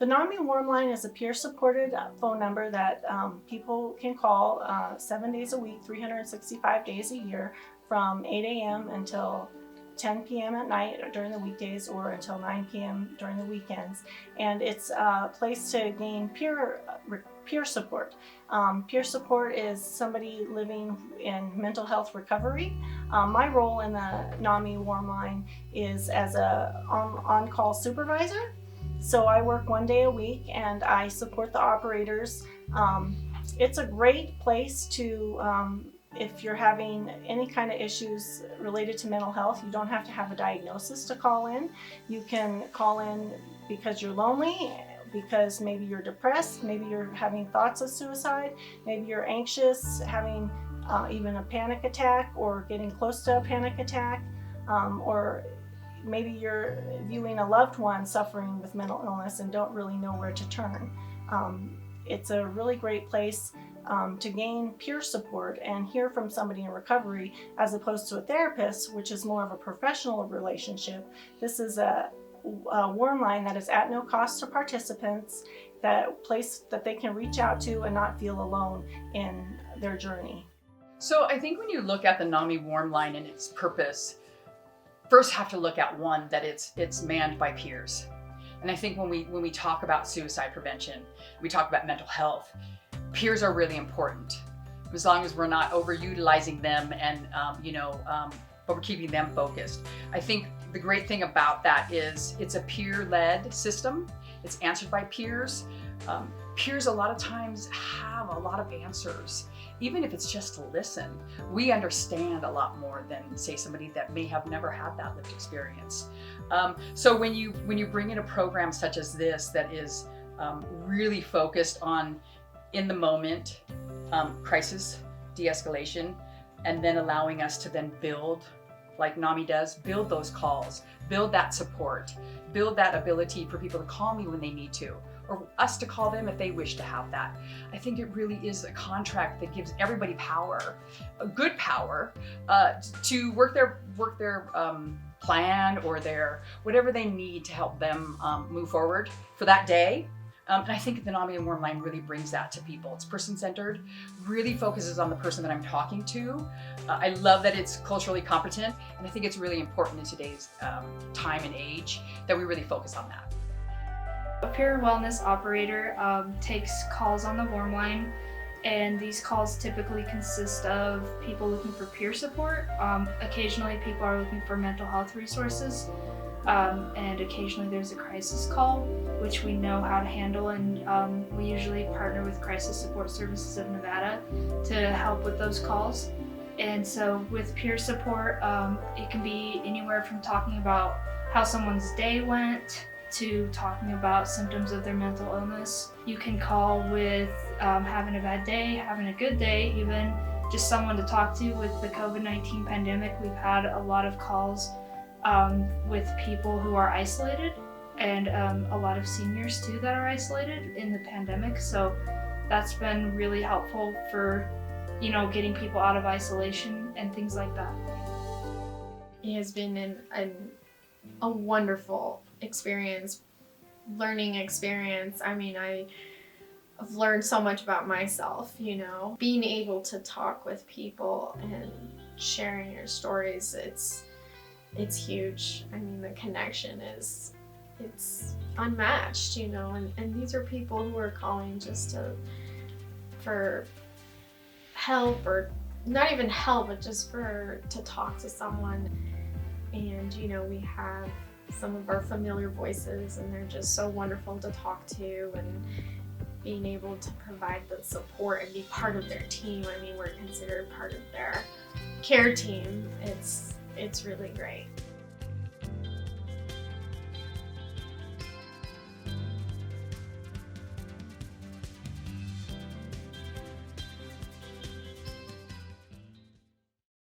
The NAMI Warm Line is a peer-supported phone number that people can call 7 days a week, 365 days a year, from 8 a.m. until 10 p.m. at night or during the weekdays, or until 9 p.m. during the weekends. And it's a place to gain peer support. Peer support is somebody living in mental health recovery. My role in the NAMI Warm Line is as a on-call supervisor. So I work 1 day a week and I support the operators. It's a great place to, if you're having any kind of issues related to mental health, you don't have to have a diagnosis to call in. You can call in because you're lonely, because maybe you're depressed, maybe you're having thoughts of suicide, maybe you're anxious, having even a panic attack or getting close to a panic attack, or maybe you're viewing a loved one suffering with mental illness and don't really know where to turn. It's a really great place to gain peer support and hear from somebody in recovery, as opposed to a therapist, which is more of a professional relationship. This is a warm line that is at no cost to participants, that place that they can reach out to and not feel alone in their journey. So I think when you look at the NAMI Warm Line and its purpose, first have to look at one, that it's manned by peers. And I think when we talk about suicide prevention, we talk about mental health, peers are really important, as long as we're not overutilizing them and over keeping them focused. I think the great thing about that is it's a peer-led system. It's answered by peers. Peers a lot of times have a lot of answers. Even if it's just to listen, we understand a lot more than, say, somebody that may have never had that lived experience. So when you bring in a program such as this that is really focused on in the moment crisis de-escalation, and then allowing us to then build, like NAMI does, build those calls, build that support, build that ability for people to call me when they need to, or us to call them if they wish to have that. I think it really is a contract that gives everybody power, a good power, to work their plan or their whatever they need to help them move forward for that day. And I think the NAMI Warm Line really brings that to people. It's person-centered, really focuses on the person that I'm talking to. I love that it's culturally competent, and I think it's really important in today's time and age that we really focus on that. A peer wellness operator takes calls on the Warm Line, and these calls typically consist of people looking for peer support. Occasionally people are looking for mental health resources, and occasionally there's a crisis call, which we know how to handle, and we usually partner with Crisis Support Services of Nevada to help with those calls. And so with peer support, it can be anywhere from talking about how someone's day went to talking about symptoms of their mental illness. You can call with having a bad day, having a good day, even just someone to talk to. With the COVID-19 pandemic, we've had a lot of calls with people who are isolated, and a lot of seniors too that are isolated in the pandemic. So that's been really helpful for, getting people out of isolation and things like that. It has been a wonderful experience, learning experience. I mean, I've learned so much about myself, being able to talk with people and sharing your stories. It's huge. I mean, the connection it's unmatched, and these are people who are calling just for help, or not even help, but just to talk to someone. And we have some of our familiar voices, and they're just so wonderful to talk to, and being able to provide the support and be part of their team. I mean, we're considered part of their care team. It's really great.